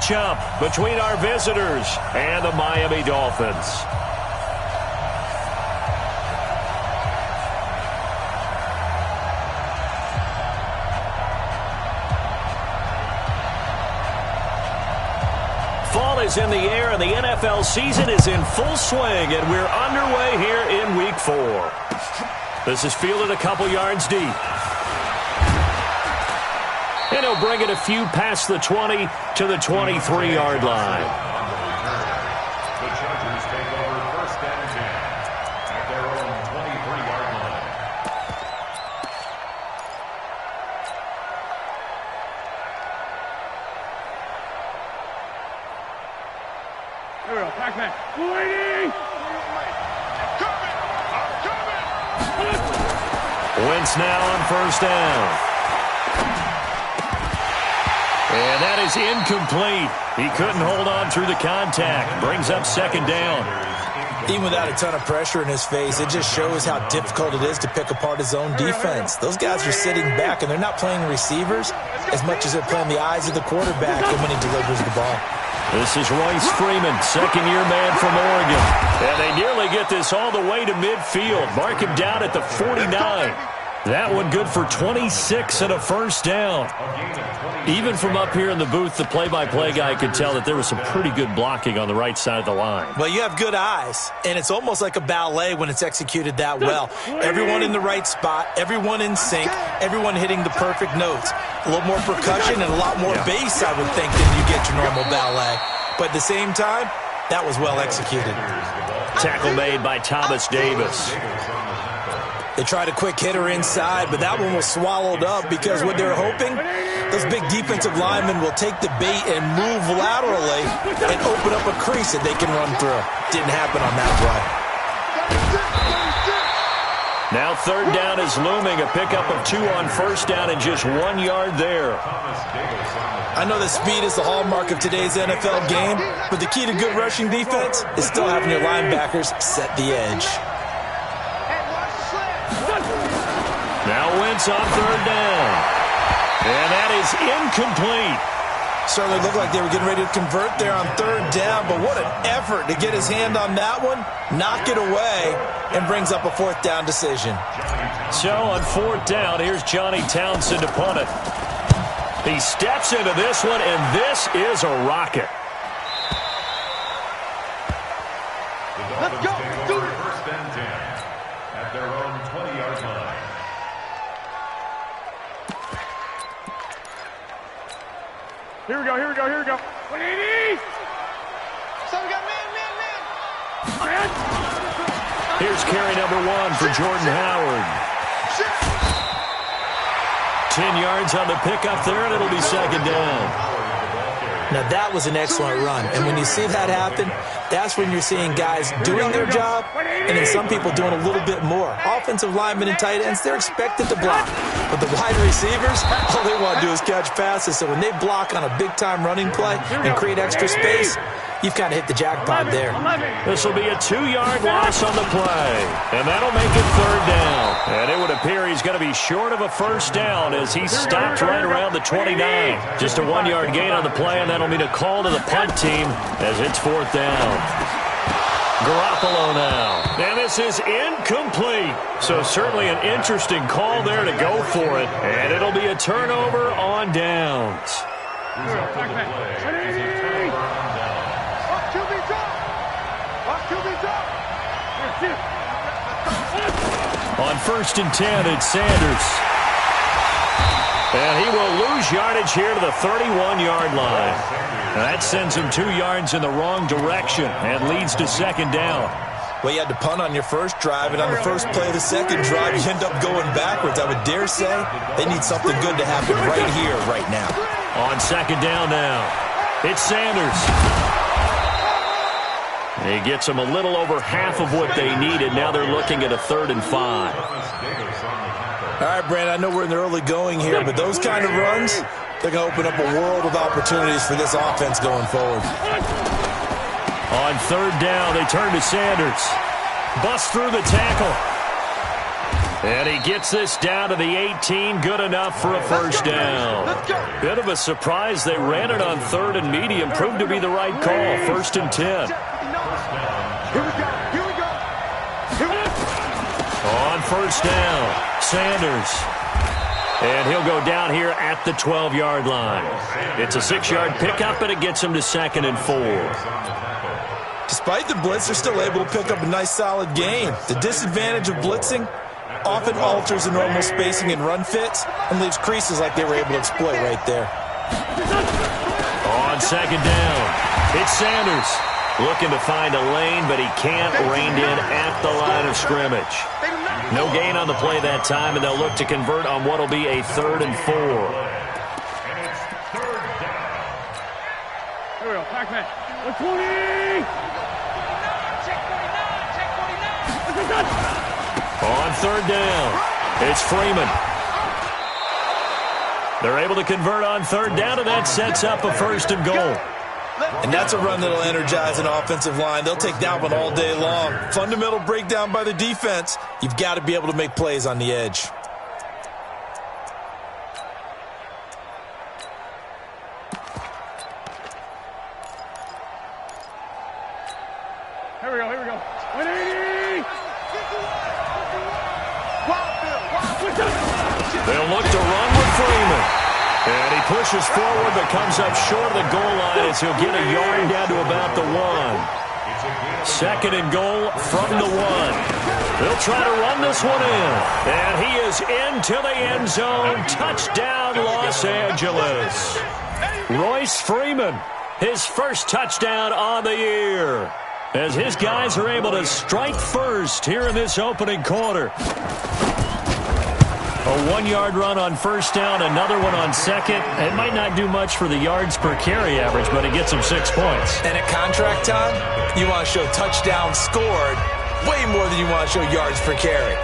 matchup between our visitors and the Miami Dolphins. Fall is in the air, and the NFL season is in full swing, and we're underway here in Week 4. This is fielded a couple yards deep. And he'll bring it a few past the 20 to the 23-yard line. The Chargers take over 1st and 10 at their own 23-yard line. Here we go, Pac-Man. Waiting! Wentz now on 1st down. And that is incomplete. He couldn't hold on through the contact. Brings up 2nd down. Even without a ton of pressure in his face, it just shows how difficult it is to pick apart his own defense. Those guys are sitting back, and they're not playing receivers as much as they're playing the eyes of the quarterback when he delivers the ball. This is Royce Freeman, second-year man from Oregon. And they nearly get this all the way to midfield. Mark him down at the 49. That one good for 26 and a 1st down. Even from up here in the booth, the play-by-play guy could tell that there was some pretty good blocking on the right side of the line. Well, you have good eyes, and it's almost like a ballet when it's executed that well. Everyone in the right spot, everyone in sync, everyone hitting the perfect notes. A little more percussion and a lot more bass, I would think, than you get your normal ballet. But at the same time, that was well executed. Tackle made by Thomas Davis. They tried a quick hitter inside, but that one was swallowed up because what they're hoping, those big defensive linemen will take the bait and move laterally and open up a crease that they can run through. Didn't happen on that play. Now 3rd down is looming. A pickup of 2 on 1st down and just 1 yard there. I know that speed is the hallmark of today's NFL game, but the key to good rushing defense is still having your linebackers set the edge. Now Wentz on 3rd down. And that is incomplete. Certainly looked like they were getting ready to convert there on 3rd down, but what an effort to get his hand on that one, knock it away, and brings up a 4th down decision. So on 4th down, here's Johnny Townsend to punt it. He steps into this one, and this is a rocket. Let's go! Do it! 1st and 10 at their own 20-yard line. Here we go, here we go, here we go. 180! So we got man. Here's carry number 1 for Jordan Howard. 10 yards on the pickup there, and it'll be 2nd down. Now, that was an excellent run. And when you see that happen, that's when you're seeing guys doing their job and then some people doing a little bit more. Offensive linemen and tight ends, they're expected to block. But the wide receivers, all they want to do is catch passes. So when they block on a big-time running play and create extra space, you've kind of hit the jackpot there. This will be a 2-yard loss on the play. And that'll make it 3rd down. And it would appear he's going to be short of a 1st down as he stopped right around the 29. Just a 1-yard gain on the play, and that'll mean a call to the punt team as it's 4th down. Garoppolo now. And this is incomplete. So certainly an interesting call there to go for it. And it'll be a turnover on downs. On 1st and 10, it's Sanders. And he will lose yardage here to the 31-yard line. That sends him 2 yards in the wrong direction and leads to 2nd down. Well, you had to punt on your first drive, and on the first play of the second drive, you end up going backwards. I would dare say they need something good to happen right here, right now. On 2nd down now, it's Sanders. He gets them a little over half of what they needed. Now they're looking at a 3rd and 5. All right, Brandon, I know we're in the early going here, but those kind of runs, they're going to open up a world of opportunities for this offense going forward. On 3rd down, they turn to Sanders. Busts through the tackle. And he gets this down to the 18, good enough for a first down. Bit of a surprise. They ran it on 3rd and medium. Proved to be the right call. 1st and 10. On 1st down, Sanders. And he'll go down here at the 12-yard line. It's a 6-yard pickup, and it gets him to 2nd and 4. Despite the blitz, they're still able to pick up a nice, solid gain. The disadvantage of blitzing often alters the normal spacing and run fits and leaves creases like they were able to exploit right there. On 2nd down, it's Sanders. Looking to find a lane, but he can't. Reined in at the line of scrimmage. No gain on the play that time, and they'll look to convert on what will be a 3rd and 4. And it's 3rd down. Here we go. Back man. 120. On 3rd down, it's Freeman. They're able to convert on 3rd down, and that sets up a 1st and goal. And that's a run that'll energize an offensive line. They'll take that one all day long. Fundamental breakdown by the defense. You've got to be able to make plays on the edge. Here we go. 180. They'll look to run with Freeman. And he pushes forward but comes up short of the goal line as he'll get a yard down to about the 1. 2nd and goal from the 1. They'll try to run this one in. And he is into the end zone. Touchdown, Los Angeles. Royce Freeman, his first touchdown on the year, as his guys are able to strike first here in this opening quarter. A 1-yard run on 1st down, another one on 2nd. It might not do much for the yards per carry average, but it gets him 6 points. And at contract time, you want to show touchdowns scored way more than you want to show yards per carry.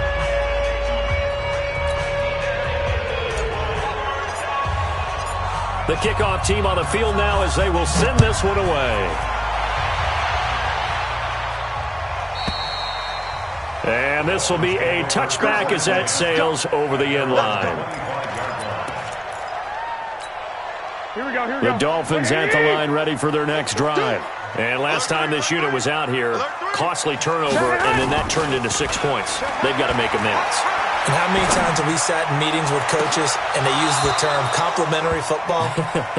The kickoff team on the field now as they will send this one away. And this will be a touchback as that sails over the end line. Here we go. The Dolphins at the line ready for their next drive. And last time this unit was out here, costly turnover, and then that turned into 6 points. They've got to make amends. And how many times have we sat in meetings with coaches and they use the term complementary football?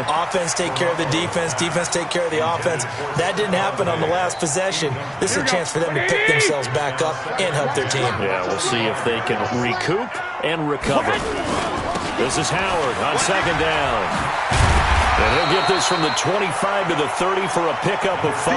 Offense take care of the defense, defense take care of the offense. That didn't happen on the last possession. This is a chance for them to pick themselves back up and help their team. Yeah, we'll see if they can recoup and recover. This is Howard on 2nd down. And he'll get this from the 25 to the 30 for a pickup of 5.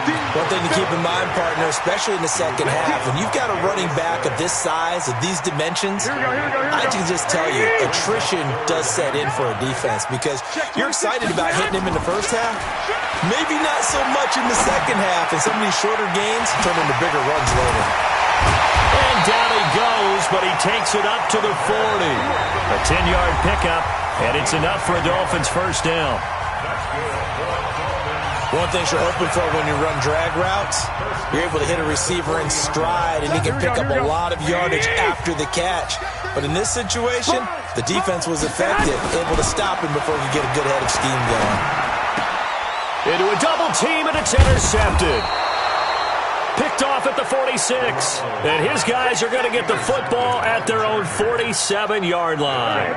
One thing to keep in mind, partner, especially in the second half, when you've got a running back of this size, of these dimensions, I can just tell you, attrition does set in for a defense because you're excited about hitting him in the first half. Maybe not so much in the second half, and some of these shorter gains turn into bigger runs later. And down he goes, but he takes it up to the 40. A 10-yard pickup, and it's enough for a Dolphins first down. One thing you're hoping for when you run drag routes, you're able to hit a receiver in stride, and he can pick up a lot of yardage after the catch. But in this situation, the defense was effective, able to stop him before he could get a good head of steam going. Into a double team, and it's intercepted. Picked off at the 46. And his guys are going to get the football at their own 47-yard line.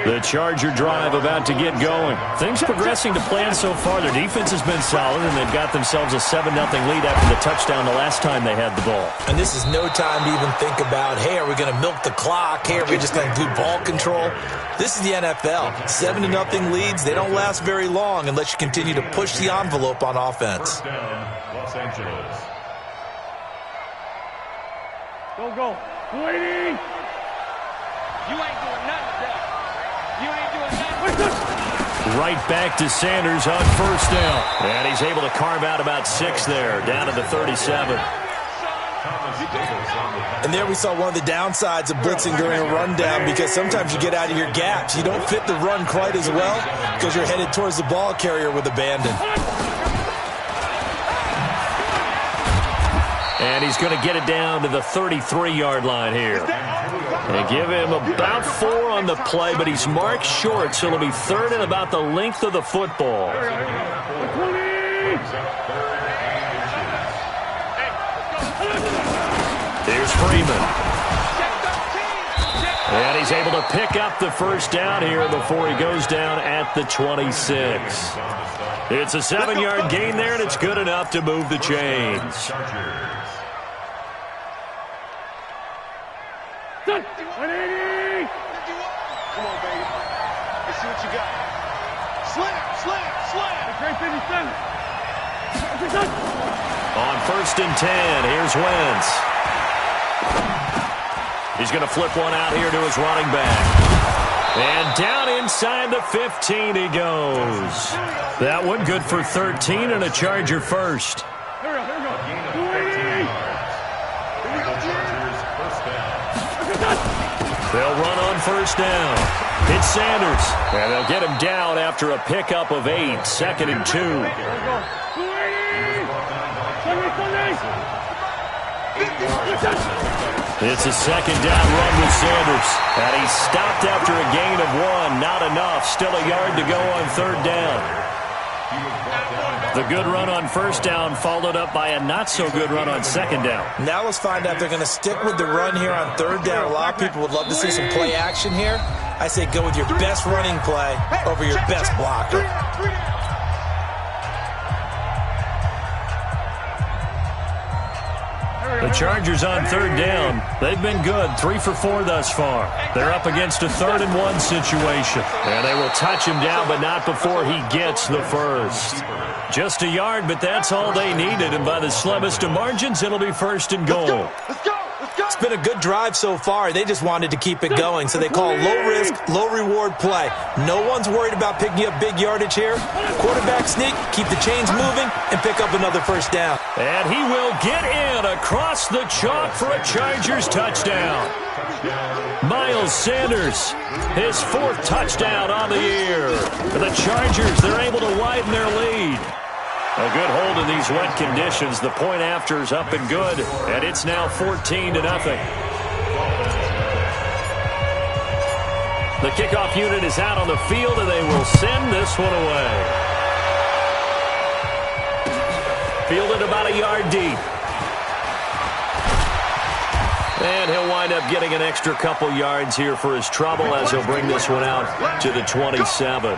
The Charger drive about to get going. Things progressing to plan so far. Their defense has been solid, and they've got themselves a 7-0 lead after the touchdown the last time they had the ball. And this is no time to even think about, hey, are we going to milk the clock? Hey, are we just going to do ball control? This is the NFL. 7-0 leads, they don't last very long unless you continue to push the envelope on offense. Los Angeles. Go. 280. You ain't doing nothing today. You ain't doing nothing. Right back to Sanders on first down. And he's able to carve out about 6 there, down to the 37. And there we saw one of the downsides of blitzing during a rundown, because sometimes you get out of your gaps. You don't fit the run quite as well because you're headed towards the ball carrier with abandon. And he's going to get it down to the 33-yard line here. They give him about 4 on the play, but he's marked short, so it'll be third and about the length of the football. Here's Freeman. And he's able to pick up the first down here before he goes down at the 26. It's a 7-yard gain there, and it's good enough to move the chains. 180! Come on, baby. Let's see what you got. Slam, slam, slam. Great 57. On 1st and 10, here's Wentz. He's going to flip one out here to his running back. And down inside the 15 he goes. That one good for 13 and a Charger first. Here we go. 280! They'll run on first down. It's Sanders. And they'll get him down after a pickup of 8. 2nd and 2. 280! It's a 2nd down run with Sanders. And he's stopped after a gain of 1. Not enough. Still a yard to go on 3rd down. The good run on 1st down followed up by a not-so-good run on 2nd down. Now let's find out if they're going to stick with the run here on 3rd down. A lot of people would love to see some play action here. I say go with your best running play over your best blocker. The Chargers on 3rd down. They've been good, 3 for 4 thus far. They're up against a 3rd and 1 situation. And they will touch him down, but not before he gets the first. Just a yard, but that's all they needed. And by the slimmest of margins, it'll be 1st and goal. Let's go. It's been a good drive so far. They just wanted to keep it going, so they call low-risk, low-reward play. No one's worried about picking up big yardage here. Quarterback sneak, keep the chains moving, and pick up another 1st down. And he will get in across the chalk for a Chargers touchdown. Miles Sanders, his 4th touchdown on the year. For the Chargers, they're able to widen their lead. A good hold in these wet conditions. The point after is up and good, and it's now 14-0. The kickoff unit is out on the field, and they will send this one away. Fielded about a yard deep. And he'll wind up getting an extra couple yards here for his trouble as he'll bring this one out to the 27.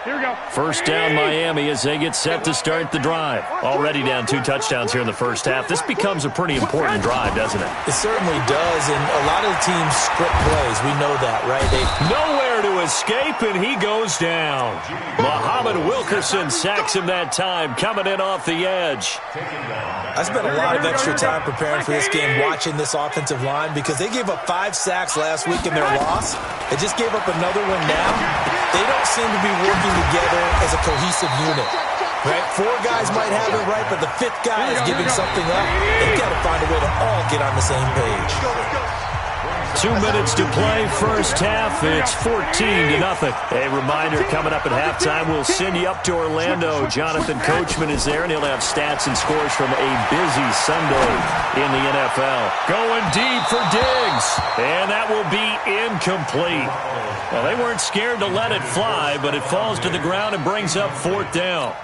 Here we go. 1st down Miami as they get set to start the drive. Already down 2 touchdowns here in the first half. This becomes a pretty important drive, doesn't it? It certainly does, and a lot of the teams script plays. We know that, right? Nowhere to escape, and he goes down. Muhammad Wilkerson sacks him that time, coming in off the edge. I spent a lot of extra time preparing for this game, watching this offensive line, because they gave up 5 sacks last week in their loss. They just gave up another one now. They don't seem to be working together as a cohesive unit. Right? 4 guys might have it right, but the 5th guy is giving something up. They've got to find a way to all get on the same page. 2 minutes to play, first half. It's 14-0. A reminder, coming up at halftime, we'll send you up to Orlando. Jonathan Coachman is there, and he'll have stats and scores from a busy Sunday in the NFL. Going deep for Diggs, and that will be incomplete. Well, they weren't scared to let it fly, but it falls to the ground and brings up 4th down.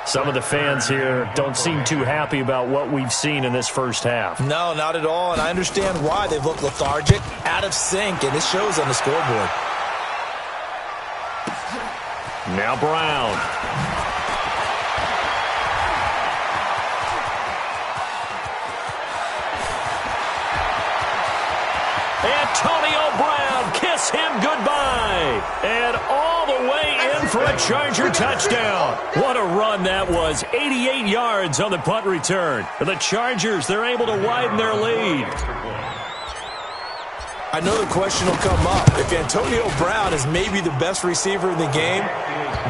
Some of the fans here don't seem too happy about what we've seen in this first half. No, not at all, and I understand why. They've looked lethargic, out of sync, and it shows on the scoreboard. Now Brown. Antonio Brown, kiss him goodbye. And all the way in for a Charger touchdown. What a run that was. 88 yards on the punt return. The Chargers, they're able to widen their lead. I know the question will come up. If Antonio Brown is maybe the best receiver in the game,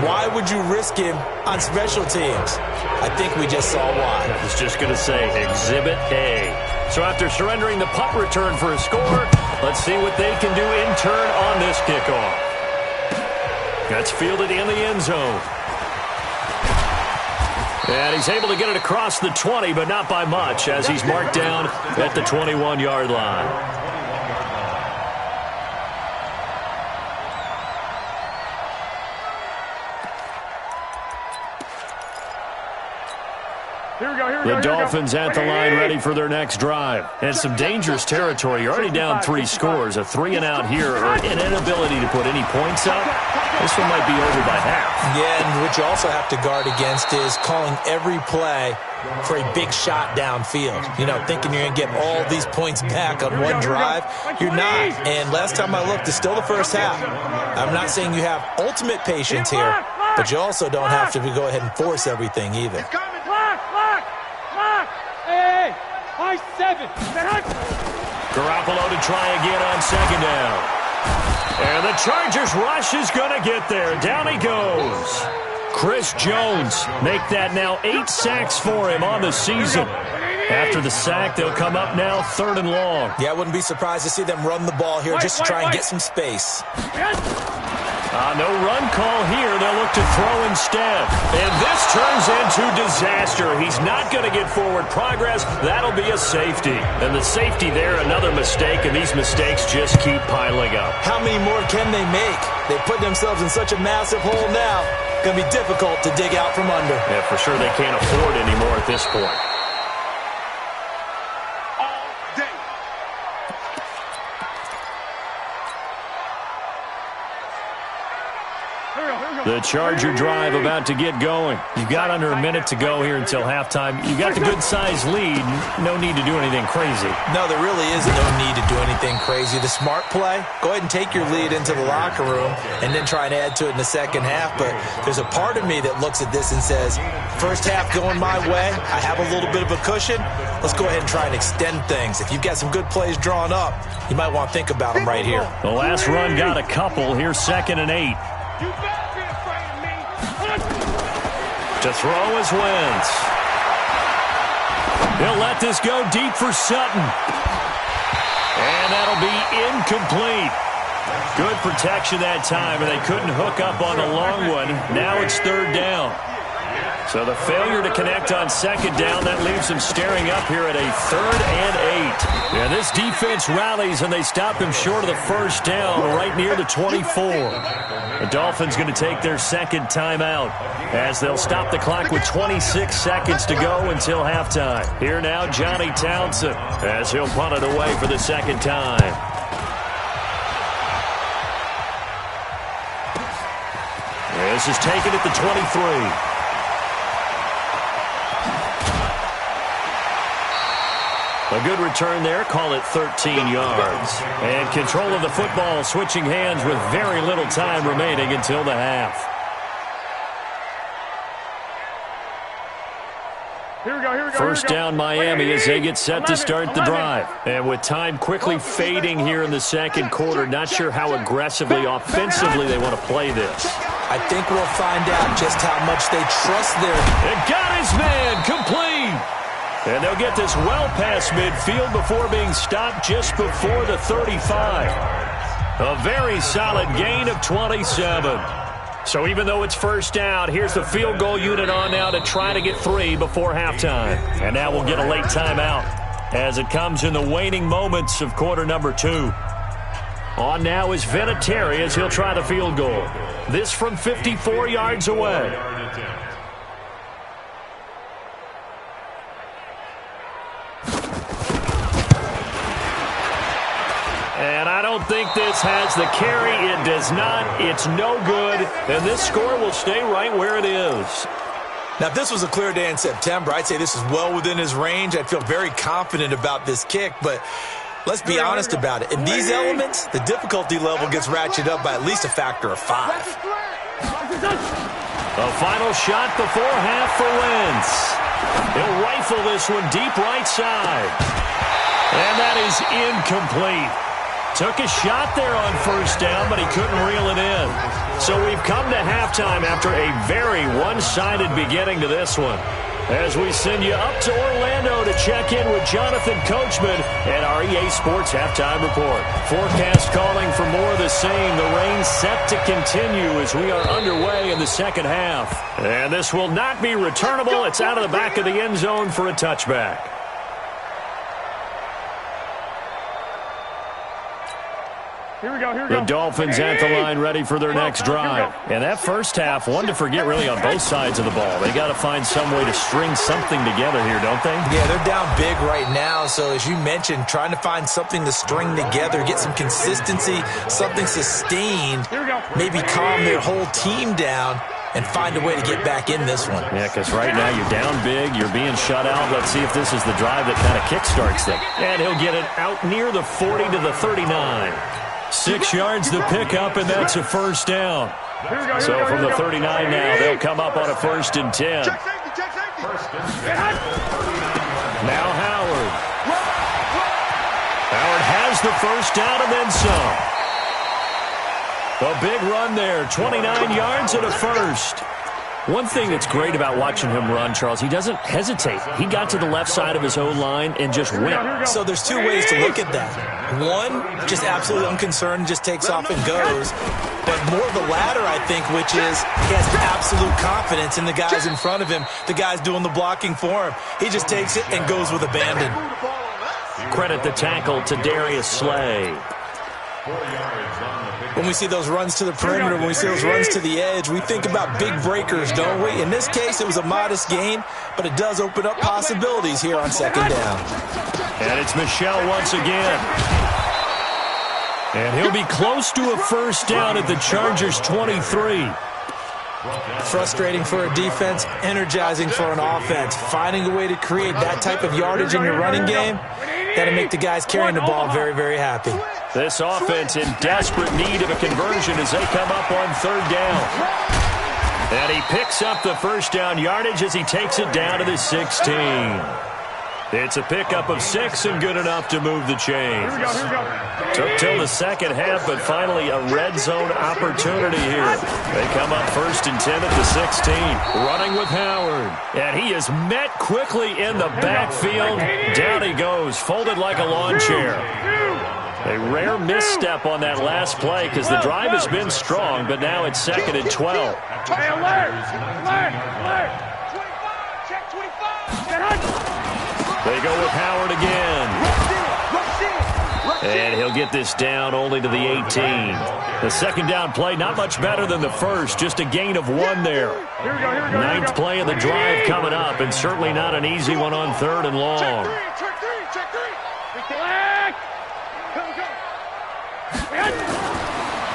why would you risk him on special teams? I think we just saw why. I was just going to say, Exhibit A. So after surrendering the punt return for a score, Let's see what they can do in turn on this kickoff. That's fielded in the end zone. And he's able to get it across the 20, but not by much, as he's marked down at the 21-yard line. The Dolphins at the line ready for their next drive. And some dangerous territory. You're already down 3 scores. A 3-and-out here or an inability to put any points up. This one might be over by half. Yeah, and what you also have to guard against is calling every play for a big shot downfield. You know, thinking you're going to get all these points back on one drive. You're not. And last time I looked, it's still the first half. I'm not saying you have ultimate patience here, but you also don't have to go ahead and force everything either. Hey, high 7. Garoppolo to try again on second down. And the Chargers rush is going to get there. Down he goes. Chris Jones make that now 8 sacks for him on the season. After the sack, they'll come up now 3rd and long. Yeah, I wouldn't be surprised to see them run the ball here just to try and get some space. No run call here. They'll look to throw instead. And this turns into disaster. He's not going to get forward progress. That'll be a safety. And the safety there, another mistake, and these mistakes just keep piling up. How many more can they make? They put themselves in such a massive hole now. Going to be difficult to dig out from under. Yeah, for sure they can't afford anymore at this point. The Charger drive about to get going. You've got under a minute to go here until halftime. You've got the good-sized lead. No need to do anything crazy. No, there really is no need to do anything crazy. The smart play, go ahead and take your lead into the locker room and then try and add to it in the second half. But there's a part of me that looks at this and says, first half going my way, I have a little bit of a cushion. Let's go ahead and try and extend things. If you've got some good plays drawn up, you might want to think about them right here. The last run got a couple. Here's 2nd and 8. To throw is Wentz. He'll let this go deep for Sutton. And that'll be incomplete. Good protection that time, and they couldn't hook up on the long one. Now it's 3rd down. So the failure to connect on 2nd down, that leaves them staring up here at a 3rd and 8. And this defense rallies, and they stop him short of the first down right near the 24. The Dolphins going to take their 2nd timeout as they'll stop the clock with 26 seconds to go until halftime. Here now, Johnny Townsend, as he'll punt it away for the 2nd time. This is taken at the 23. A good return there, call it 13 yards. And control of the football, switching hands with very little time remaining until the half. First down Miami as they get set to start the drive. And with time quickly fading here in the 2nd quarter, not sure how aggressively, offensively they want to play this. I think we'll find out just how much they trust their... It got his man, complete! And they'll get this well past midfield before being stopped just before the 35. A very solid gain of 27. So even though it's first down, here's the field goal unit on now to try to get 3 before halftime. And now we'll get a late timeout as it comes in the waning moments of quarter number 2. On now is Vinatieri as he'll try the field goal. This from 54 yards away. And I don't think this has the carry. It does not. It's no good. And this score will stay right where it is. Now, if this was a clear day in September, I'd say this is well within his range. I'd feel very confident about this kick, but let's be honest about it. In these elements, the difficulty level gets ratcheted up by at least a factor of 5. A final shot before half for Wentz. He'll rifle this one deep right side. And that is incomplete. Took a shot there on first down, but he couldn't reel it in. So we've come to halftime after a very one-sided beginning to this one. As we send you up to Orlando to check in with Jonathan Coachman and our EA Sports Halftime Report. Forecast calling for more of the same. The rain set to continue as we are underway in the second half. And this will not be returnable. It's out of the back of the end zone for a touchback. Here we go. The Dolphins at the line ready for their next drive. And that first half, one to forget really on both sides of the ball. They got to find some way to string something together here, don't they? Yeah, they're down big right now. So as you mentioned, trying to find something to string together, get some consistency, something sustained, maybe calm their whole team down and find a way to get back in this one. Yeah, because right now you're down big, you're being shut out. Let's see if this is the drive that kind of kickstarts them. And he'll get it out near the 40 to the 39. 6 yards the pickup, and that's a first down. So from the 39 now, they'll come up on a 1st and 10. Now Howard. Howard has the first down and then some. A big run there, 29 yards and a first. One thing that's great about watching him run, Charles, he doesn't hesitate. He got to the left side of his own line and just went. So there's 2 ways to look at that. One, just absolutely unconcerned, just takes off and goes. But more the latter, I think, which is he has absolute confidence in the guys in front of him, the guys doing the blocking for him. He just takes it and goes with abandon. Credit the tackle to Darius Slay. When we see those runs to the perimeter, when we see those runs to the edge, we think about big breakers, don't we? In this case, it was a modest gain, but it does open up possibilities here on second down. And it's Michel once again. And he'll be close to a first down at the Chargers' 23. Frustrating for a defense, energizing for an offense. Finding a way to create that type of yardage in your running game, that'll make the guys carrying the ball very, very happy. This offense in desperate need of a conversion as they come up on 3rd down. And he picks up the first down yardage as he takes it down to the 16. It's a pickup of 6 and good enough to move the chains. Took till the second half, but finally a red zone opportunity here. They come up 1st and 10 at the 16. Running with Howard. And he is met quickly in the backfield. Down he goes, folded like a lawn chair. A rare misstep on that last play because the drive has been strong, but now it's 2nd and 12. Hey, alert! Check 25! They go with Howard again. And he'll get this down only to the 18. The second down play, not much better than the first, just a gain of 1 there. 9th play of the drive coming up, and certainly not an easy one on 3rd and long. Check three.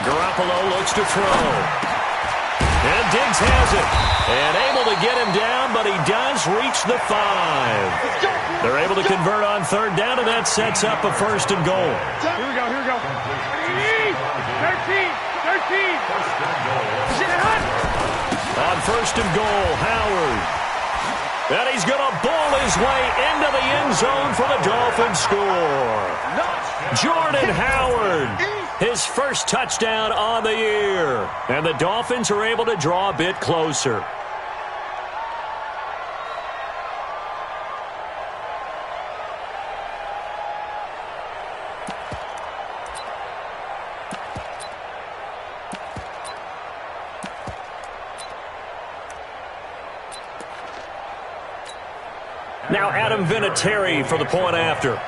Garoppolo looks to throw. And Diggs has it. And able to get him down, but he does reach the 5. They're able to convert on 3rd down, and that sets up a 1st and goal. Here we go. 13. On 1st and goal, Howard. And he's going to bowl his way into the end zone for the Dolphins score. Jordan Howard, his first touchdown on the year. And the Dolphins are able to draw a bit closer. Now Adam Vinatieri for the point after.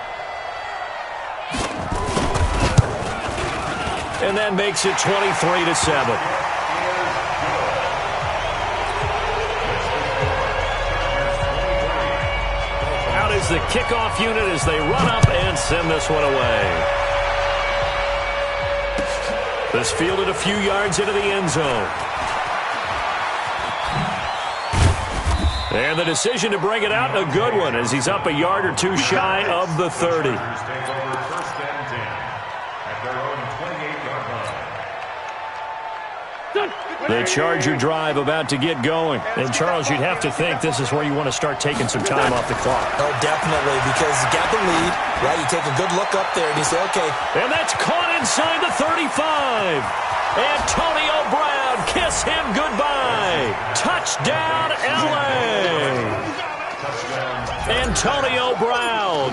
And that makes it 23-7. Out is the kickoff unit as they run up and send this one away. This fielded a few yards into the end zone. And the decision to bring it out, a good one, as he's up a yard or 2 shy of the 30. The Charger drive about to get going. And, Charles, you'd have to think this is where you want to start taking some time off the clock. Oh, definitely, because you got the lead, right? You take a good look up there, and you say, okay. And that's caught inside the 35. Antonio Brown, kiss him goodbye. Touchdown, L.A. Antonio Brown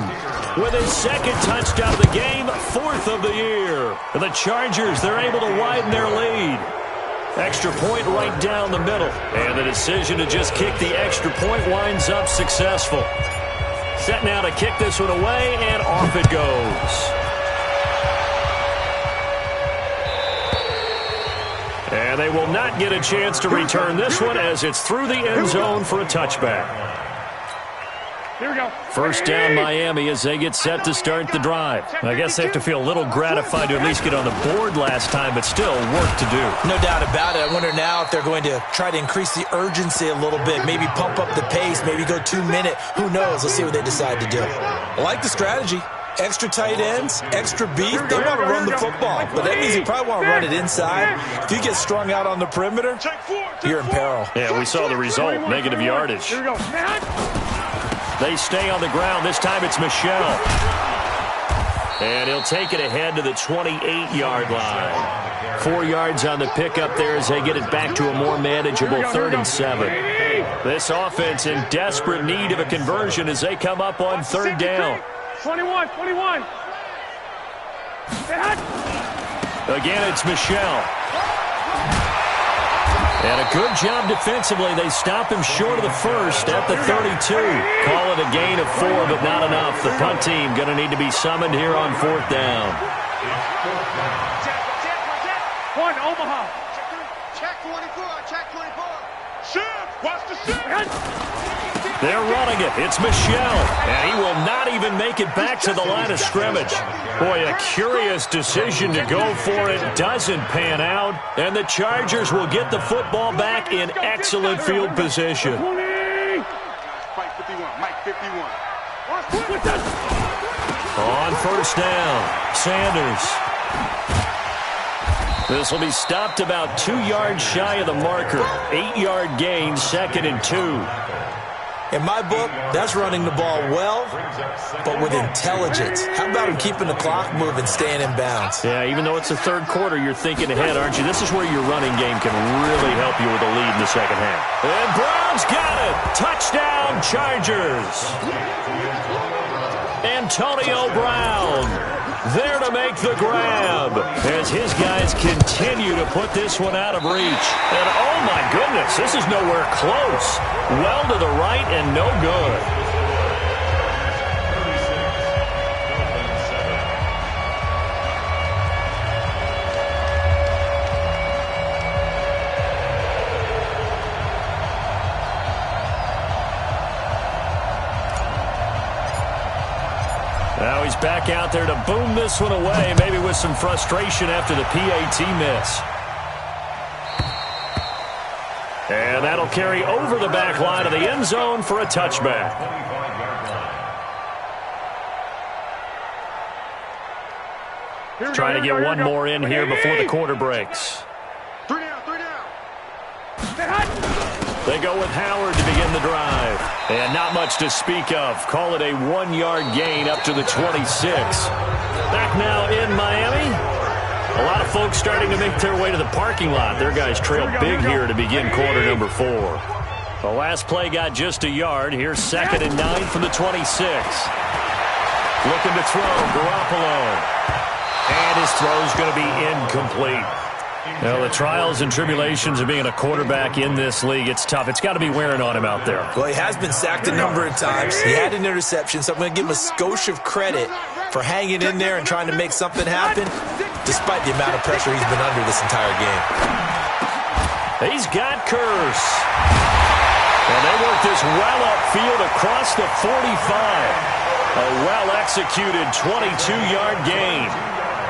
with his second touchdown of the game, 4th of the year. And the Chargers, they're able to widen their lead. Extra point right down the middle. And the decision to just kick the extra point winds up successful. Set now to kick this one away, and off it goes. And they will not get a chance to return this one as it's through the end zone for a touchback. Here we go. First down, Miami, as they get set to start the drive. I guess they have to feel a little gratified to at least get on the board last time, but still work to do. No doubt about it. I wonder now if they're going to try to increase the urgency a little bit, maybe pump up the pace, maybe go 2-minute. Who knows? Let's see what they decide to do. I like the strategy. Extra tight ends, extra beef. They want to run the football, but that means you probably want to run it inside. If you get strung out on the perimeter, you're in peril. Yeah, we saw the result, negative yardage. Here we go. They stay on the ground. This time it's Michel. And he'll take it ahead to the 28-yard line. 4 yards on the pickup there as they get it back to a more manageable 3rd and 7. This offense in desperate need of a conversion as they come up on 3rd down. 21. Again, it's Michel. And a good job defensively. They stop him short of the first at the 32. Call it a gain of 4, but not enough. The punt team going to need to be summoned here on 4th down. One, Omaha. Check 24. Check 24. Shift. Watch the shift. They're running it. It's Michel. And he will not even make it back to the line of scrimmage. Boy, a curious decision to go for it. Doesn't pan out. And the Chargers will get the football back in excellent field position. Mike 51. Mike 51. On 1st down, Sanders. This will be stopped about 2 yards shy of the marker. 8-yard gain, 2nd and 2. In my book, that's running the ball well, but with intelligence. How about him keeping the clock moving, staying in bounds? Yeah, even though it's the 3rd quarter, you're thinking ahead, aren't you? This is where your running game can really help you with a lead in the 2nd half. And Brown's got it. Touchdown, Chargers. Antonio Brown there to make the grab as his guys continue to put this one out of reach. And oh my goodness, this is nowhere close. Well to the right and no good. Now he's back out there to boom this one away, maybe with some frustration after the PAT miss. And that'll carry over the back line of the end zone for a touchback. Trying to get one more in here before the quarter breaks. 3 down. 3 down. They go with Howard to begin the drive. And not much to speak of. Call it a 1-yard gain up to the 26. Back now in Miami. A lot of folks starting to make their way to the parking lot. Their guys trail big here to begin quarter number 4. The last play got just a yard. Here's 2nd and 9 from the 26. Looking to throw, Garoppolo. And his throw's going to be incomplete. Well, the trials and tribulations of being a quarterback in this league, it's tough. It's got to be wearing on him out there. Well, he has been sacked a number of times. He had an interception, so I'm going to give him a skosh of credit for hanging in there and trying to make something happen, despite the amount of pressure he's been under this entire game. He's got Curse. And they work this well upfield across the 45. A well-executed 22-yard gain.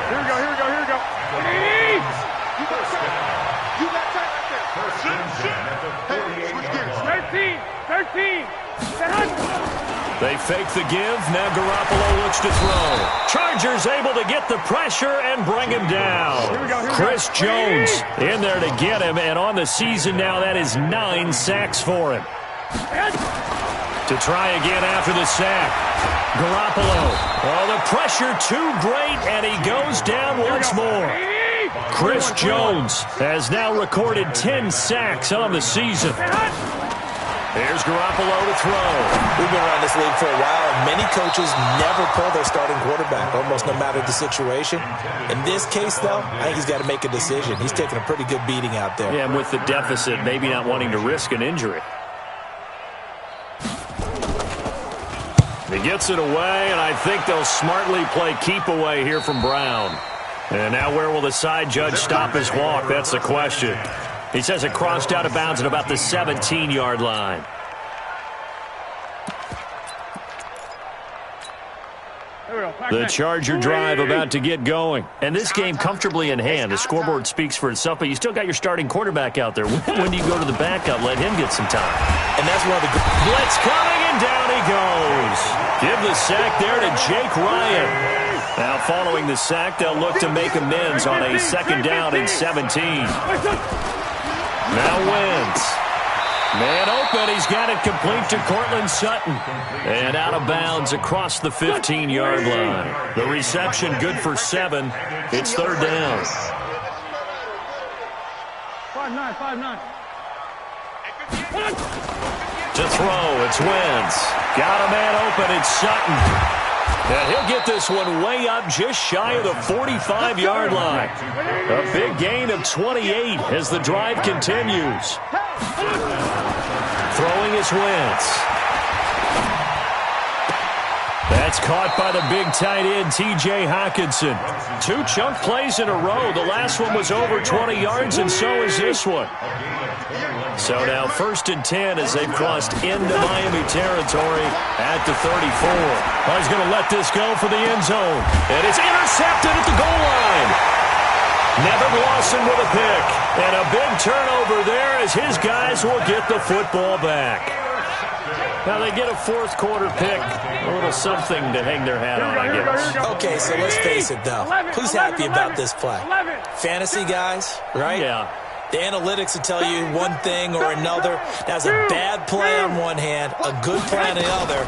Here we go. 13. They fake the give. Now Garoppolo looks to throw. Chargers able to get the pressure and bring him down. Chris Jones in there to get him. And on the season now, that is 9 sacks for him. To try again after the sack. Garoppolo. Oh, the pressure too great, and he goes down once more. Chris Jones has now recorded 10 sacks on the season. Here's Garoppolo to throw. We've been around this league for a while, and many coaches never pull their starting quarterback, almost no matter the situation. In this case, though, I think he's got to make a decision. He's taking a pretty good beating out there. Yeah, and with the deficit, maybe not wanting to risk an injury. He gets it away, and I think they'll smartly play keep away here from Brown. And now where will the side judge stop his walk? That's the question. He says it crossed out of bounds at about the 17-yard line. The Charger drive about to get going. And this game comfortably in hand. The scoreboard speaks for itself, but you still got your starting quarterback out there. When do you go to the backup? Let him get some time. And that's one of the blitz coming, and down he goes. Give the sack there to Jake Ryan. Now following the sack, they'll look to make amends on a 2nd down and 17. Now Wentz. Man open. He's got it complete to Cortland Sutton. And out of bounds across the 15-yard line. The reception good for 7. It's 3rd down. 5-9. To throw, it's Wentz. Got a man open. It's Sutton. And he'll get this one way up just shy of the 45-yard line. A big gain of 28 as the drive continues. Throwing is Wentz. That's caught by the big tight end, T.J. Hockenson. 2 chunk plays in a row. The last one was over 20 yards, and so is this one. So now 1st and 10 as they've crossed into Miami territory at the 34. Well, he's going to let this go for the end zone. And it's intercepted at the goal line. Nevin Lawson with a pick. And a big turnover there as his guys will get the football back. Now they get a 4th quarter pick. A little something to hang their hat on, I guess. Okay, so let's face it, though. Who's happy about this play? Fantasy guys, right? Yeah. The analytics will tell you one thing or another. That's a bad play on one hand, a good play on the other,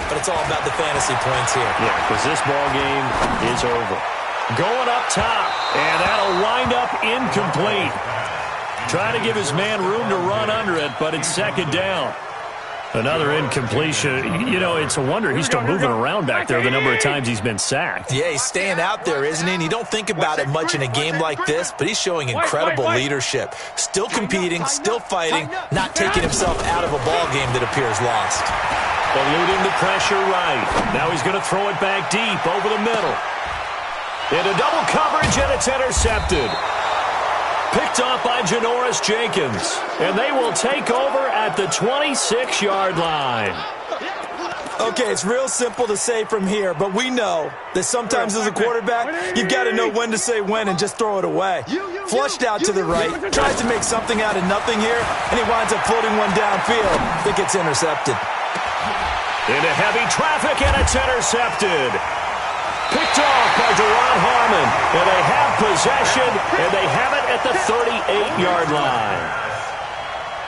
but it's all about the fantasy points here. Yeah, because this ball game is over. Going up top, and that'll wind up incomplete. Trying to give his man room to run under it, but it's 2nd down. Another incompletion. You know, it's a wonder he's still moving around back there the number of times he's been sacked. Yeah, he's staying out there, isn't he? And you don't think about it much in a game like this, but he's showing incredible leadership. Still competing, still fighting, not taking himself out of a ball game that appears lost. Eluding the pressure right. Now he's going to throw it back deep over the middle. Into double coverage, and it's intercepted. Picked off by Janoris Jenkins. And they will take over at the 26-yard line. Okay, it's real simple to say from here, but we know that sometimes as a quarterback, you've got to know when to say when and just throw it away. Flushed out to the right, tries to make something out of nothing here, and he winds up floating one downfield that gets intercepted. Into heavy traffic, and it's intercepted. Picked off by Deron Harmon, and they have possession, and they have it at the 38-yard line.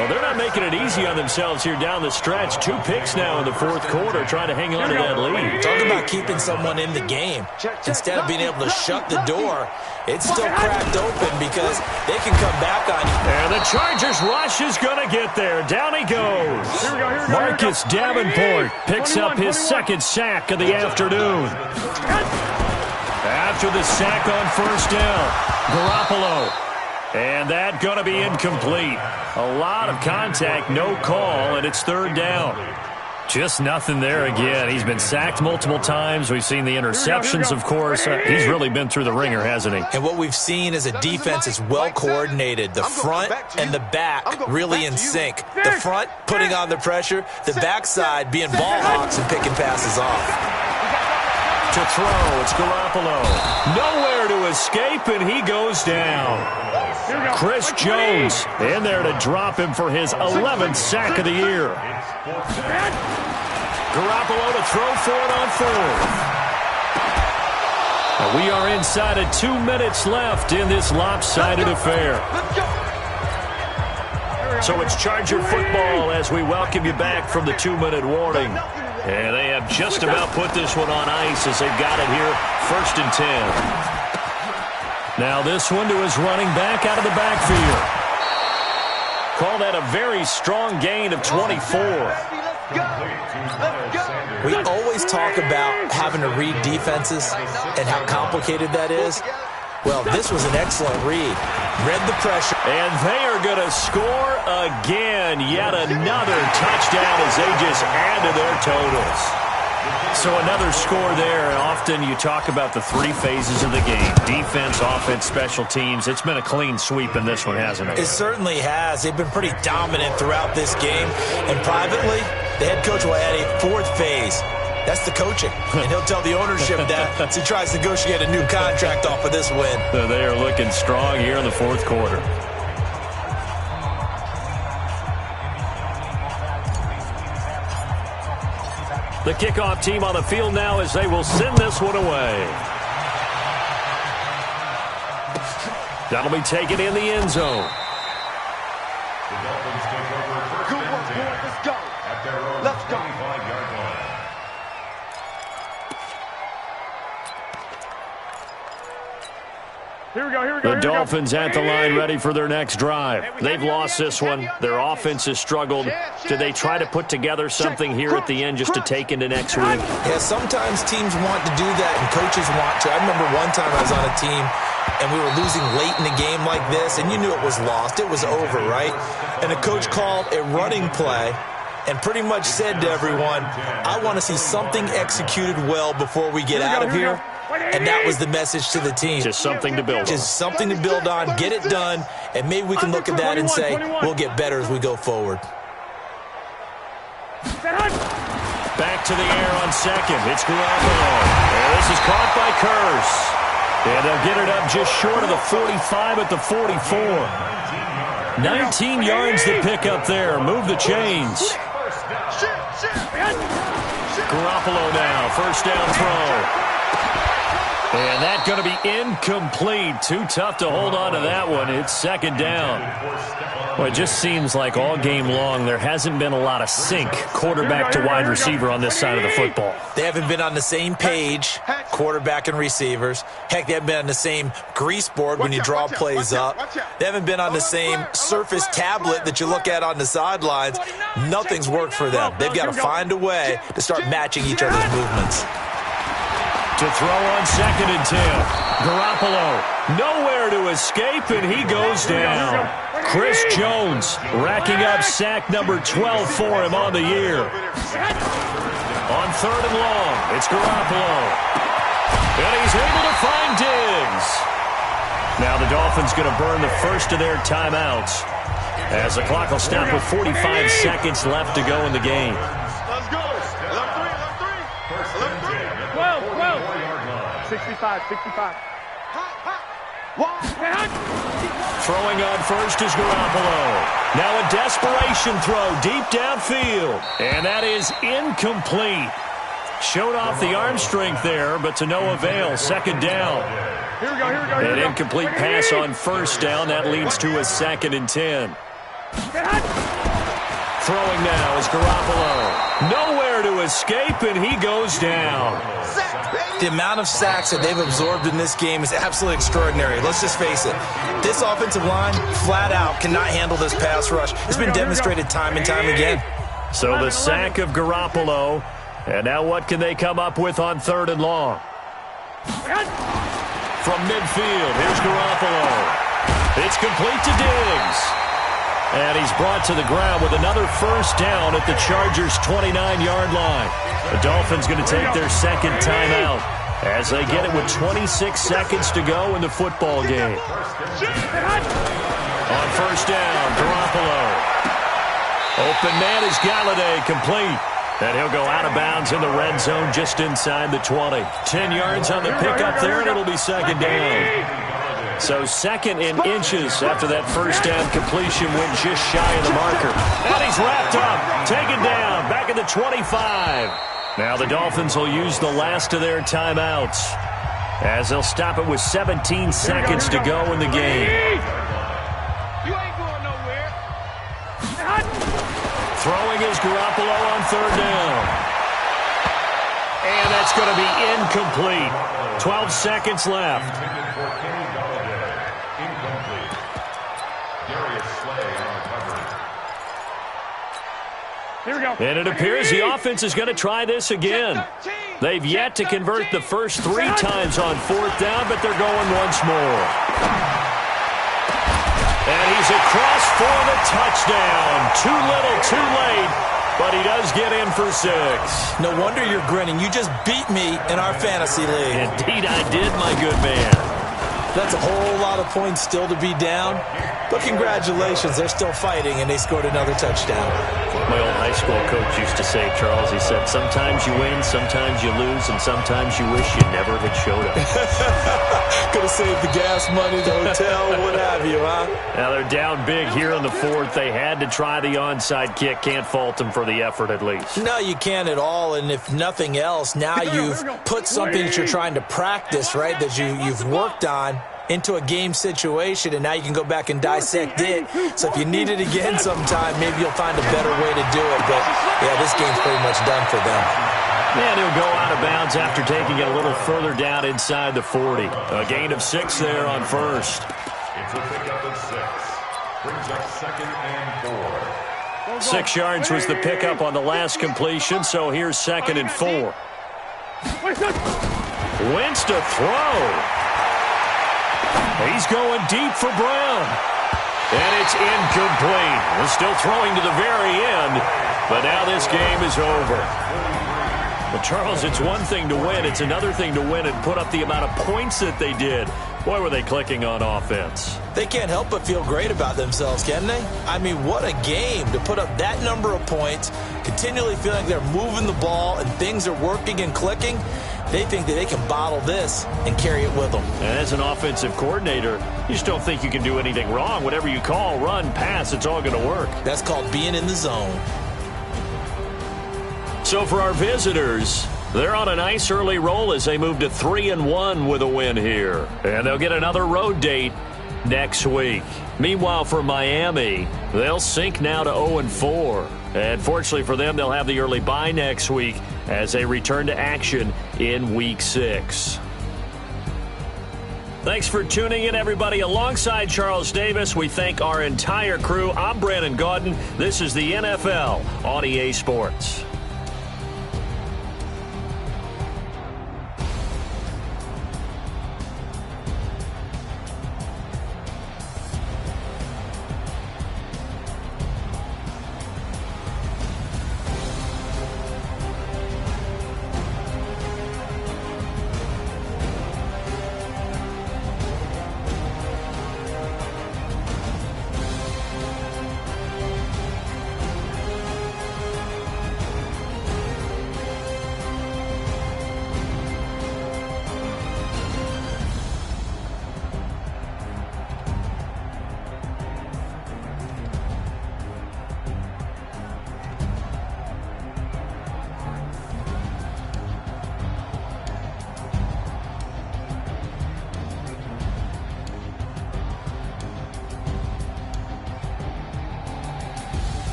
Well, they're not making it easy on themselves here down the stretch. 2 picks now in the 4th quarter, trying to hang on to that lead. Talk about keeping someone in the game. Instead of being able to shut the door, it's still cracked open because they can come back on you. And the Chargers rush is going to get there. Down he goes. Marcus Davenport picks up his 2nd sack of the afternoon. After the sack on 1st down, Garoppolo. And that going to be incomplete. A lot of contact, no call, and it's 3rd down. Just nothing there again. He's been sacked multiple times. We've seen the interceptions, of course. He's really been through the ringer, hasn't he? And what we've seen is a defense is well coordinated. The front and the back really in sync. The front putting on the pressure, the backside being ball hawks and picking passes off. To throw, it's Garoppolo. Nowhere to escape, and he goes down. Chris Jones in there to drop him for his 11th sack of the year. Garoppolo to throw for it on 4th. And we are inside of 2 minutes left in this lopsided affair. So it's Charger football as we welcome you back from the 2-minute warning. And they have just about put this one on ice as they've got it here, 1st and 10. Now this one to his running back out of the backfield. Call that a very strong gain of 24. We always talk about having to read defenses and how complicated that is. Well, this was an excellent read. Read the pressure. And they are going to score again. Yet another touchdown as they just add to their totals. So another score there. Often you talk about the three phases of the game. Defense, offense, special teams. It's been a clean sweep in this one, hasn't it? It certainly has. They've been pretty dominant throughout this game. And privately, the head coach will add a fourth phase. That's the coaching. And he'll tell the ownership that as he tries to negotiate a new contract off of this win. So they are looking strong here in the fourth quarter. The kickoff team on the field now as they will send this one away. That'll be taken in the end zone. The Dolphins take over first Good work, and 10 boy. Let's go. at their own Let's go. 25-yard line. Here we go, here we go, The here we go. Dolphins at the line ready for their next drive. They've lost this one. Their offense has struggled. Do they try to put together something here at the end just to take into next week? Yeah, sometimes teams want to do that and coaches want to. I remember one time I was on a team and we were losing late in a game like this, and you knew it was lost. It was over, right? And a coach called a running play and pretty much said to everyone, I want to see something executed well before we get out of here. And that was the message to the team. Just something to build on. Just something to build on, get it done, and maybe we can look at that and say, we'll get better as we go forward. Back to the air on second. It's Garoppolo. And this is caught by Curse. And they'll get it up just short of the 45 at the 44. 19 yards to pick up there. Move the chains. Garoppolo now. First down throw. And that's going to be incomplete. Too tough to hold on to that one. It's second down. Well, it just seems like all game long there hasn't been a lot of sync quarterback to wide receiver on this side of the football. They haven't been on the same page, quarterback and receivers. Heck, they haven't been on the same grease board when you draw plays up. They haven't been on the same surface tablet that you look at on the sidelines. Nothing's worked for them. They've got to find a way to start matching each other's movements. To throw on second and 10. Garoppolo nowhere to escape, and he goes down. Chris Jones racking up sack number 12 for him on the year. On third and long, it's Garoppolo. And he's able to find Diggs. Now the Dolphins going to burn the first of their timeouts as the clock will stop with 45 seconds left to go in the game. Let's go. Left three. Left three. 65. Throwing on first is Garoppolo. Now a desperation throw deep downfield. And that is incomplete. Showed off the arm strength there, but to no avail. Second down. Here we go. An incomplete pass on first down. That leads to a second and 10. Throwing now is Garoppolo. Nowhere to escape, and he goes down. The amount of sacks that they've absorbed in this game is absolutely extraordinary. Let's just face it. This offensive line, flat out, cannot handle this pass rush. It's been demonstrated time and time again. So the sack of Garoppolo. And now what can they come up with on third and long? From midfield, here's Garoppolo. It's complete to Diggs. And he's brought to the ground with another first down at the Chargers' 29-yard line. The Dolphins going to take their second timeout as they get it with 26 seconds to go in the football game. On first down, Garoppolo. Open man is Galladay, complete. And he'll go out of bounds in the red zone just inside the 20. 10 yards on the pickup there, and it'll be second down. So second in inches after that first down completion went just shy of the marker. And he's wrapped up, taken down, back at the 25. Now the Dolphins will use the last of their timeouts as they'll stop it with 17 seconds to go in the game. You ain't going nowhere. Throwing is Garoppolo on third down. And that's going to be incomplete. 12 seconds left. Here we go. And it appears the offense is going to try this again. They've yet to convert the first 3 times on 4th down, but they're going once more. And he's across for the touchdown. Too little, too late, but he does get in for 6. No wonder you're grinning. You just beat me in our fantasy league. Indeed I did, my good man. That's a whole lot of points still to be down. But congratulations, they're still fighting, and they scored another touchdown. My old high school coach used to say, Charles, he said, sometimes you win, sometimes you lose, and sometimes you wish you never had showed up. Could have saved the gas money, the hotel, what have you, huh? Now they're down big here in the 4th. They had to try the onside kick. Can't fault them for the effort at least. No, you can't at all, and if nothing else, now you've put something that you're trying to practice, right, that you've worked on into a game situation, and now you can go back and dissect it. So if you need it again sometime, maybe you'll find a better way to do it. But, yeah, this game's pretty much done for them. And he'll go out of bounds after taking it a little further down inside the 40. A gain of 6 there on first. It's a pickup of 6. Brings up 2nd and 4. 6 yards was the pickup on the last completion, so here's 2nd and 4. Wentz to throw. He's going deep for Brown. And it's incomplete. We're still throwing to the very end, but now this game is over. Well, Charles, it's one thing to win. It's another thing to win and put up the amount of points that they did. Boy, were they clicking on offense. They can't help but feel great about themselves, can they? I mean, what a game to put up that number of points, continually feeling like they're moving the ball and things are working and clicking. They think that they can bottle this and carry it with them. And as an offensive coordinator, you just don't think you can do anything wrong. Whatever you call, run, pass, it's all going to work. That's called being in the zone. So for our visitors, they're on a nice early roll as they move to 3-1 with a win here. And they'll get another road date next week. Meanwhile, for Miami, they'll sink now to 0-4. And fortunately for them, they'll have the early bye next week as they return to action in Week 6. Thanks for tuning in, everybody. Alongside Charles Davis, we thank our entire crew. I'm Brandon Gaudin. This is the NFL on EA Sports.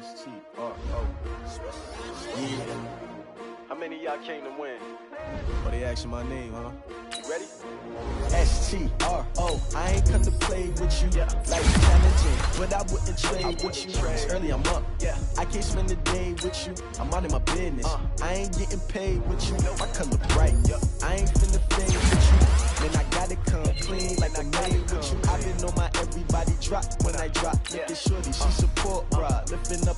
STRO. Yeah. I mean, many of y'all came to win? Oh, they asking my name, huh? You ready? S-T-R-O, I ain't come to play with you. Like challenging, but I wouldn't trade with you. It's early, I'm up. I can't spend the day with you. I'm out of my business. I ain't getting paid with you. My color bright. I ain't finna fade with you. Man, I gotta come clean like I made with you. I've been on my everybody drop when I drop. Look at shorty, she support ride. Lifting up,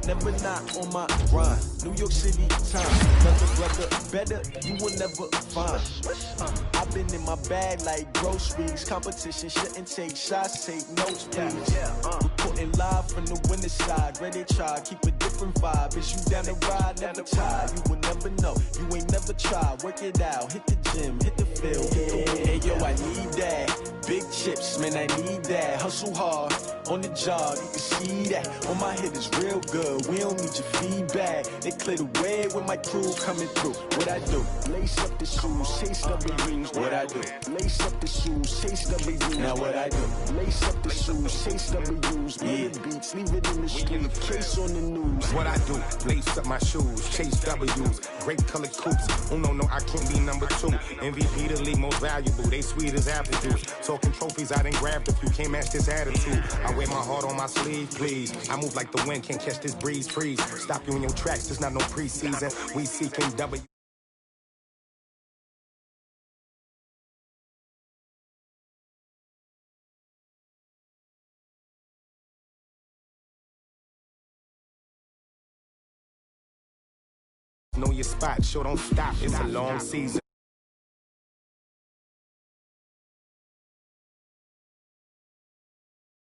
never not on my grind. New York City time. Another brother better, you will never find. I've been in my bag like groceries. Competition shouldn't take shots, take notes, please. Reporting live from the winter side. Ready to try, keep a different vibe. Is you down the ride, never tired. You will never know, you ain't never tried. Work it out, hit the gym, hit the field. Hey yo, I need that. Big chips, man, I need that. Hustle hard, on the job, you can see that. On my head is real good, we don't need your feedback. They clear the way with my crew coming through. What I do? Lace up the shoes, chase W's. What I do? Lace up the shoes, chase W's. Now what I do? Lace up the shoes, chase W's. Yeah, beats, leave it in the street, case on the news. What I do? Lace up my shoes, chase W's. Great colored coops. Oh no, I can't be number 2. MVP the league most valuable. They sweet as apple juice. Talking trophies, I done grabbed a few. Can't match this attitude. I wear my heart on my sleeve, please. I move like the wind, can't catch this breeze, freeze. Stop you in your tracks, there's not no preseason. We seeking W. Know your spot, sure don't stop. It's a long season.